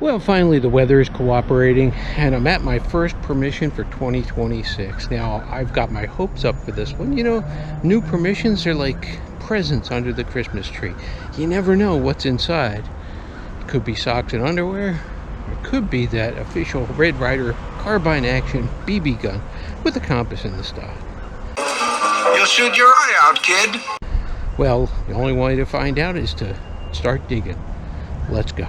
Well, finally the weather is cooperating and I'm at my first permission for 2026. Now, I've got my hopes up for this one. You know, new permissions are like presents under the Christmas tree. You never know what's inside. It could be socks and underwear. It could be that official Red Ryder carbine action BB gun with a compass in the stock. You'll shoot your eye out, kid. Well, the only way to find out is to start digging. Let's go.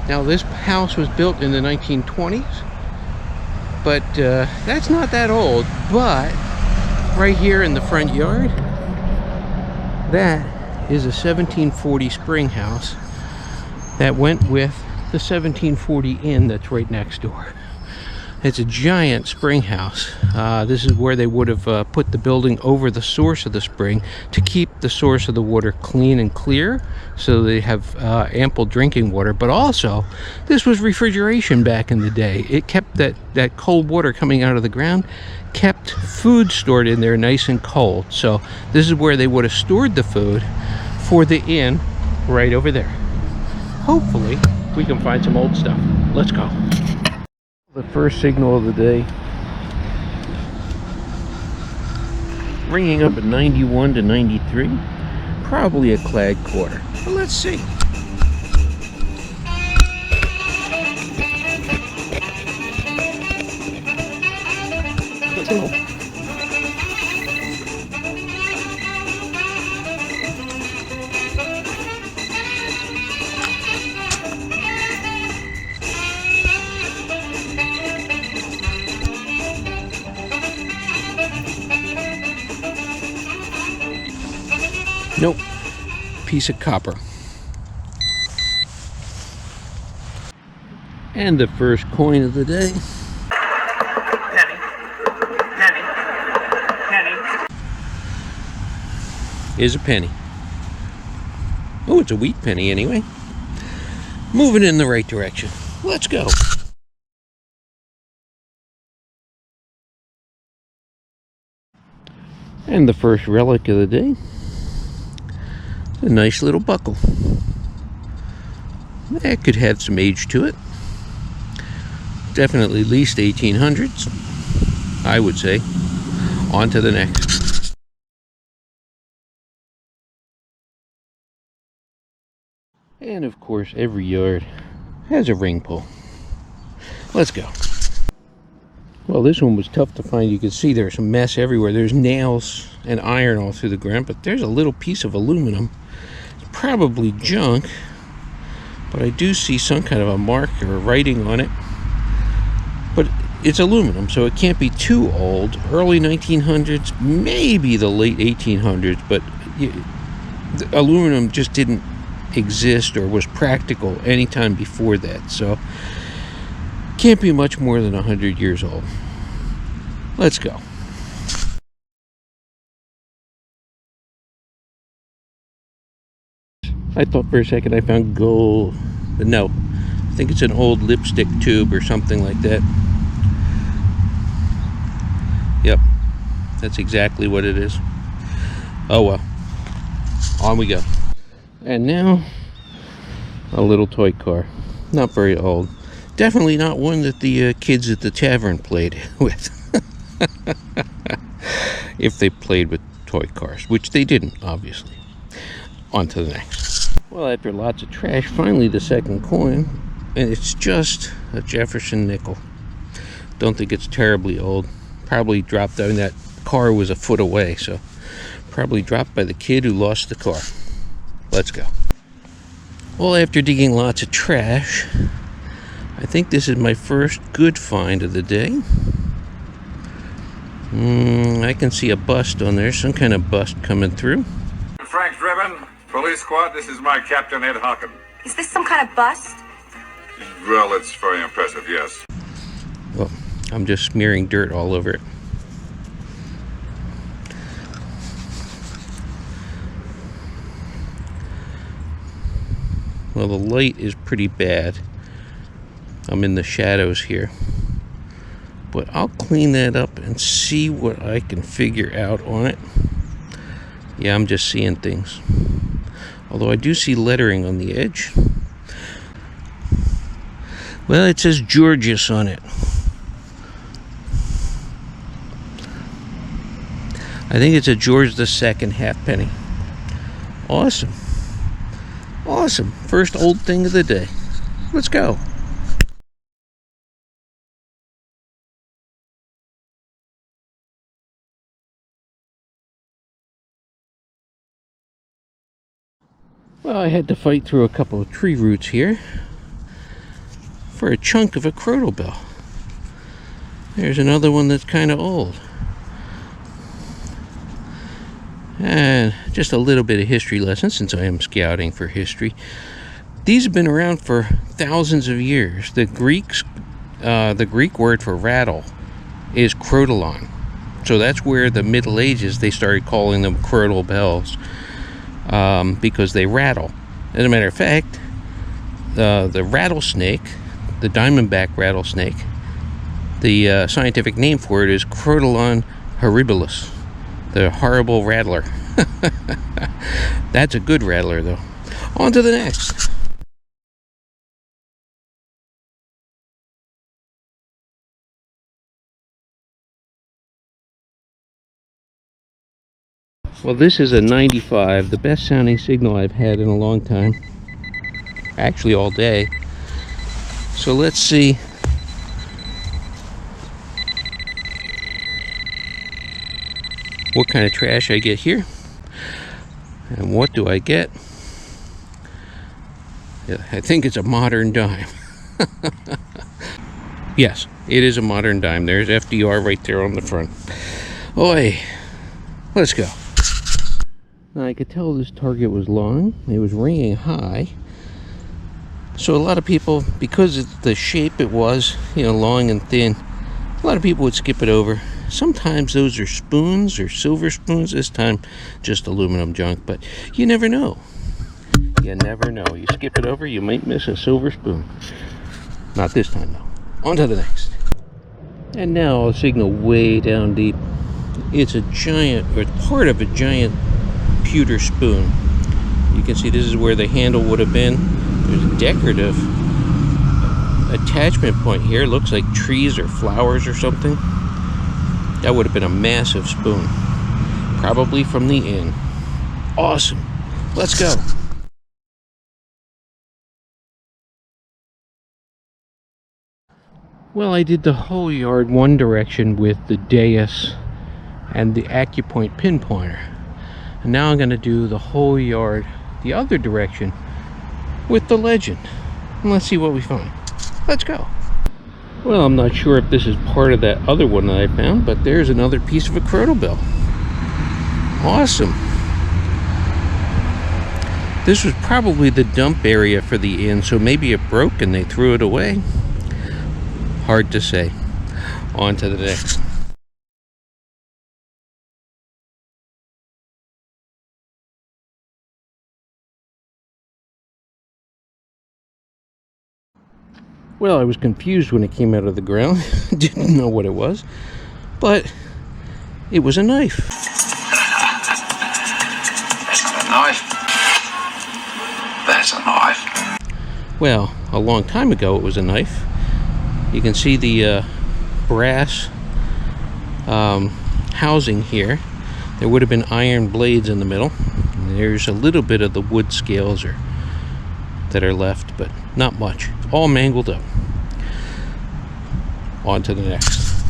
Now, this house was built in the 1920s, but that's not that old. But right here in the front yard, that is a 1740 spring house that went with the 1740 inn that's right next door. It's a giant spring house. This is where they would have put the building over the source of the spring to keep the source of the water clean and clear, so they have ample drinking water. But also, this was refrigeration back in the day. It kept that cold water coming out of the ground, kept food stored in there nice and cold. So this is where they would have stored the food for the inn, right over there. Hopefully, we can find some old stuff. Let's go. The first signal of the day, ringing up at 91 to 93, probably a clad quarter. But let's see. Nope, piece of copper. And the first coin of the day. Penny. Penny. Penny. Is a penny. Oh, it's a wheat penny anyway. Moving in the right direction. Let's go. And the first relic of the day. A nice little buckle. That could have some age to it. Definitely at least 1800s, I would say. On to the next. And of course, every yard has a ring pull. Let's go. Well, this one was tough to find. You can see there's some mess everywhere. There's nails and iron all through the ground, but there's a little piece of aluminum. It's probably junk, but I do see some kind of a mark or writing on it. But it's aluminum, so it can't be too old. Early 1900s, maybe the late 1800s, but the aluminum just didn't exist or was practical anytime before that. So can't be much more than 100 years old. Let's go. I thought for a second I found gold, but no. I think it's an old lipstick tube or something like that. Yep, that's exactly what it is. Oh well, on we go. And now, a little toy car. Not very old. Definitely not one that the kids at the tavern played with. If they played with toy cars, which they didn't, obviously. On to the next. Well, after lots of trash, finally the second coin. And it's just a Jefferson nickel. Don't think it's terribly old. Probably dropped, I mean, that car was a foot away, so probably dropped by the kid who lost the car. Let's go. Well, after digging lots of trash, I think this is my first good find of the day. I can see a bust on there, some kind of bust coming through. Frank Driven, police squad, this is my Captain Ed Hawken. Is this some kind of bust? Well, it's very impressive, yes. Well, I'm just smearing dirt all over it. Well, the light is pretty bad. I'm in the shadows here. But I'll clean that up and see what I can figure out on it. Yeah, I'm just seeing things. Although I do see lettering on the edge. Well, it says Georgius on it. I think it's a George II halfpenny. Awesome. Awesome. First old thing of the day. Let's go. Well, I had to fight through a couple of tree roots here for a chunk of a crotal bell. There's another one that's kind of old. And just a little bit of history lesson, since I am scouting for history. These have been around for thousands of years. The Greek word for rattle is crotalon. So that's where the Middle Ages, they started calling them crotal bells. Because they rattle. As a matter of fact, the rattlesnake, the diamondback rattlesnake, the scientific name for it is Crotalon horribilis, the horrible rattler. That's a good rattler, though. On to the next. Well, this is a 95, the best sounding signal I've had in a long time. Actually, all day. So let's see. What kind of trash I get here. And what do I get? Yeah, I think it's a modern dime. Yes, it is a modern dime. There's FDR right there on the front. Oi, let's go. Now I could tell this target was long. It was ringing high. So a lot of people, because of the shape it was, long and thin, a lot of people would skip it over. Sometimes those are spoons or silver spoons. This time just aluminum junk, but you never know. You never know. You skip it over, you might miss a silver spoon. Not this time though. On to the next. And now a signal way down deep. It's a giant, or part of a giant pewter spoon. You can see this is where the handle would have been. There's a decorative attachment point here. It looks like trees or flowers or something. That would have been a massive spoon. Probably from the inn. Awesome. Let's go. Well, I did the whole yard one direction with the Deus and the Accupoint pinpointer. And now I'm going to do the whole yard the other direction with the Legend. And let's see what we find. Let's go. Well, I'm not sure if this is part of that other one that I found, but there's another piece of a crotal bell. Awesome. This was probably the dump area for the inn, so maybe it broke and they threw it away. Hard to say. On to the next. Well, I was confused when it came out of the ground. Didn't know what it was. But it was a knife. That's not a knife. That's a knife. Well, a long time ago it was a knife. You can see the brass housing here. There would have been iron blades in the middle. And there's a little bit of the wood scales that are left, but not much. All mangled up. On to the next.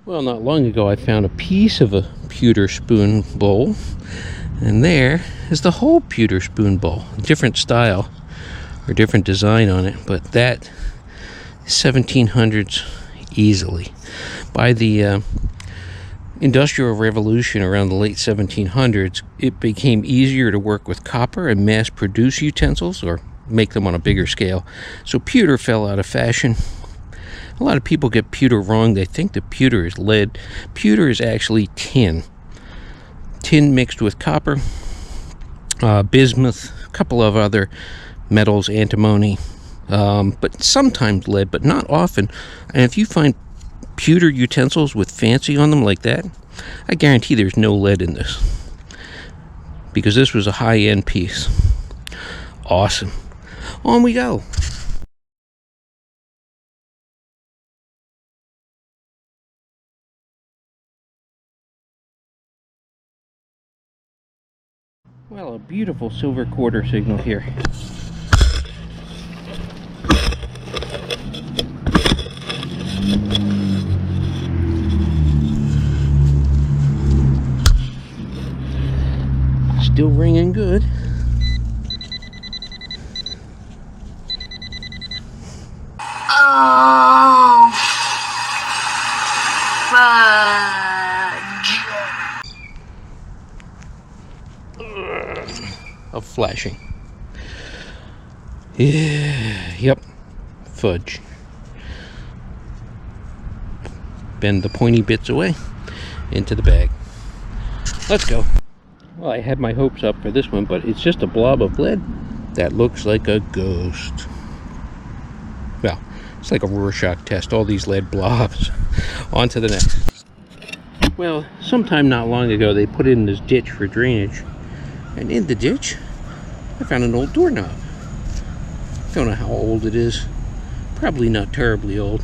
Well, not long ago I found a piece of a pewter spoon bowl, and there is the whole pewter spoon bowl. Different style or different design on it, but that 1700s easily. By the Industrial Revolution around the late 1700s, it became easier to work with copper and mass produce utensils or make them on a bigger scale. So pewter fell out of fashion. A lot of people get pewter wrong. They think that pewter is lead. Pewter is actually tin. Tin mixed with copper, bismuth, a couple of other metals, antimony, but sometimes lead, but not often. And if you find pewter utensils with fancy on them like that, I guarantee there's no lead in this, because this was a high-end piece. Awesome. On we go. Well, a beautiful silver quarter signal here. Still ringing good. Oh, fudge. Of flashing. Yeah, yep. Fudge. Bend the pointy bits away into the bag. Let's go. Well, I had my hopes up for this one, but it's just a blob of lead that looks like a ghost. Well, it's like a Rorschach test, all these lead blobs. On to the next. Well, sometime not long ago, they put in this ditch for drainage. And in the ditch, I found an old doorknob. Don't know how old it is. Probably not terribly old.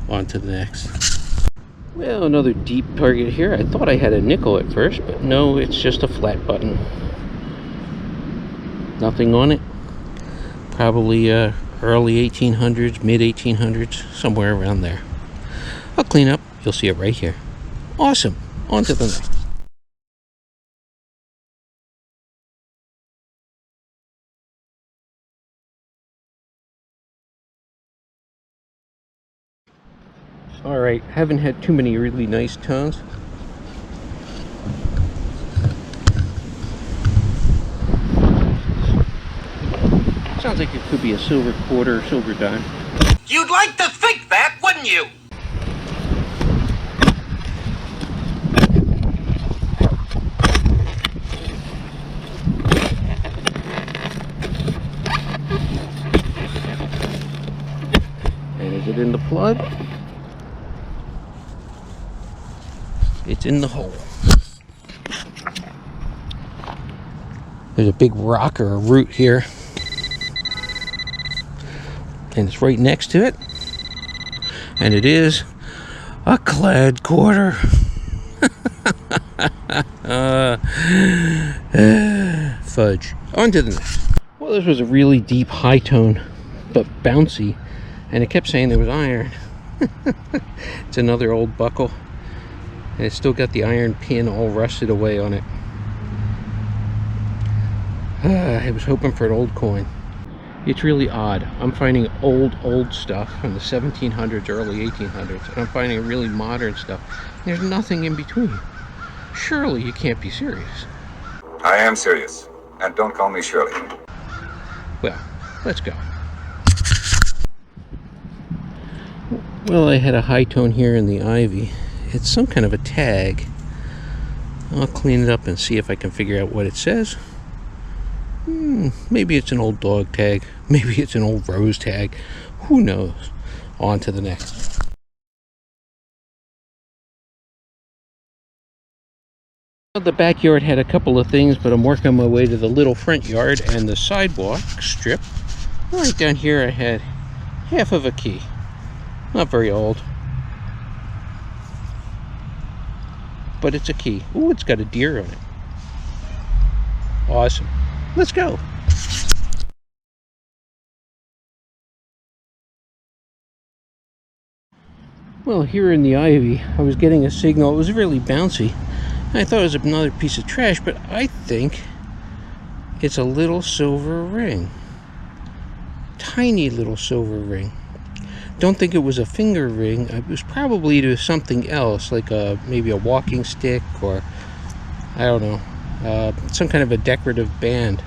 On to the next. Well, another deep target here. I thought I had a nickel at first, but no, it's just a flat button. Nothing on it. Probably early 1800s, mid 1800s, somewhere around there. I'll clean up. You'll see it right here. Awesome. On to the next. Alright, haven't had too many really nice tones. Sounds like it could be a silver quarter, silver dime. You'd like to think that, wouldn't you? And is it in the plug? It's in the hole. There's a big rock or a root here. And it's right next to it. And it is a clad quarter. Fudge. On to the next. Well, this was a really deep high tone, but bouncy. And it kept saying there was iron. It's another old buckle. And it's still got the iron pin all rusted away on it. I was hoping for an old coin. It's really odd. I'm finding old stuff from the 1700s, early 1800s. And I'm finding really modern stuff. There's nothing in between. Surely you can't be serious. I am serious. And don't call me Shirley. Well, let's go. Well, I had a high tone here in the ivy. It's some kind of a tag. I'll clean it up and see if I can figure out what it says. Maybe it's an old dog tag. Maybe it's an old rose tag. Who knows? On to the next. Well, the backyard had a couple of things, but I'm working my way to the little front yard and the sidewalk strip. Right down here I had half of a key. Not very old. But it's a key. Ooh, it's got a deer on it. Awesome. Let's go. Well, here in the ivy, I was getting a signal. It was really bouncy. I thought it was another piece of trash, but I think it's a little silver ring. Tiny little silver ring. Don't think it was a finger ring. It was probably to something else, like maybe a walking stick, or I don't know, some kind of a decorative band.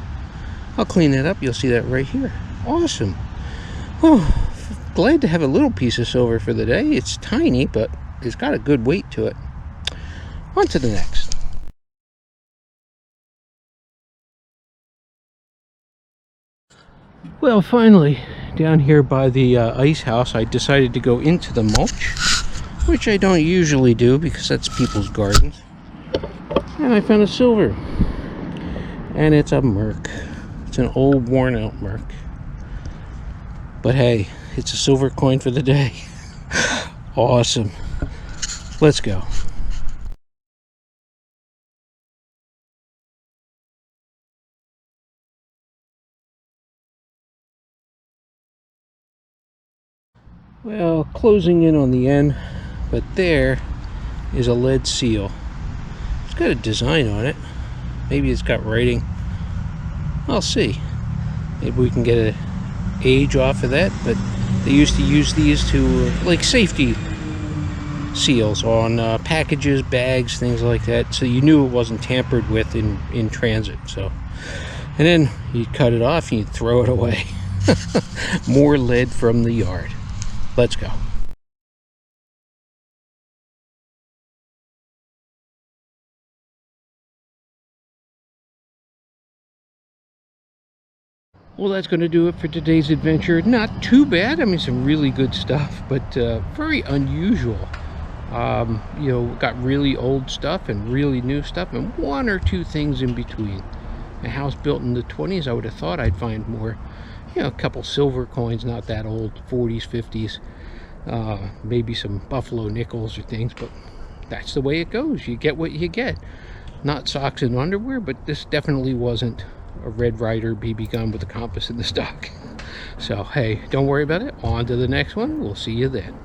I'll clean that up. You'll see that right here. Awesome. Oh, glad to have a little piece of silver for the day. It's tiny, but it's got a good weight to it. On to the next. I Well, finally, down here by the ice house, I decided to go into the mulch, which I don't usually do because that's people's gardens. And I found a silver. And it's a merc. It's an old, worn-out merc. But hey, it's a silver coin for the day. Awesome. Let's go. Well, closing in on the end, but there is a lead seal. It's got a design on it. Maybe it's got writing. I'll see. Maybe we can get an age off of that, but they used to use these to, like safety seals on packages, bags, things like that, so you knew it wasn't tampered with in transit. So, and then you cut it off and you throw it away. More lead from the yard. Let's go. Well, that's going to do it for today's adventure. Not too bad. I mean, some really good stuff, but very unusual. You know, got really old stuff and really new stuff, and one or two things in between. A house built in the 20s, I would have thought I'd find more. You know, a couple silver coins, not that old, 40s, 50s. Maybe some buffalo nickels or things, but that's the way it goes. You get what you get. Not socks and underwear, but this definitely wasn't a Red Ryder BB gun with a compass in the stock. So hey, don't worry about it. On to the next one. We'll see you then.